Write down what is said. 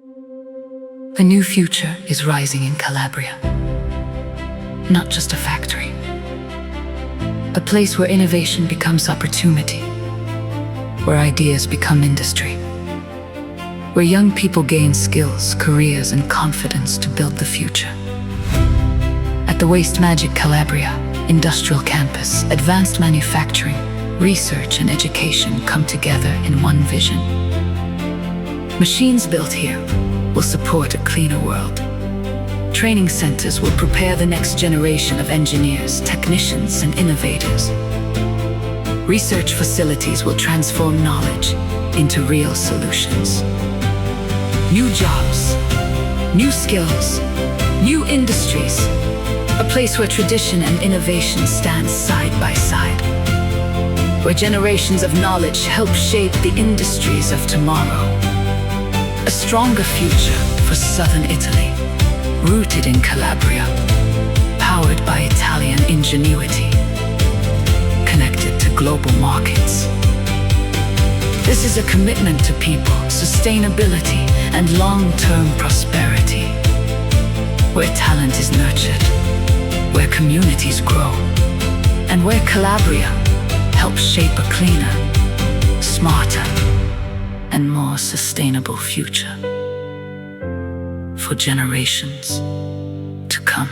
A new future is rising in Calabria. Not just a factory. A place where innovation becomes opportunity. Where ideas become industry. Where young people gain skills, careers, and confidence to build the future. At the Waste Magic Calabria Industrial Campus, advanced manufacturing, research, and education come together in one vision. Machines built here will support a cleaner world. Training centers will prepare the next generation of engineers, technicians, and innovators. Research facilities will transform knowledge into real solutions. New jobs, new skills, new industries. A place where tradition and innovation stand side by side. Where generations of knowledge help shape the industries of tomorrow. A stronger future for southern Italy, rooted in Calabria, powered by Italian ingenuity, connected to global markets. This is a commitment to people, sustainability, and long-term prosperity. Where talent is nurtured, where communities grow, and where Calabria helps shape a cleaner, smarter, and more sustainable future for generations to come.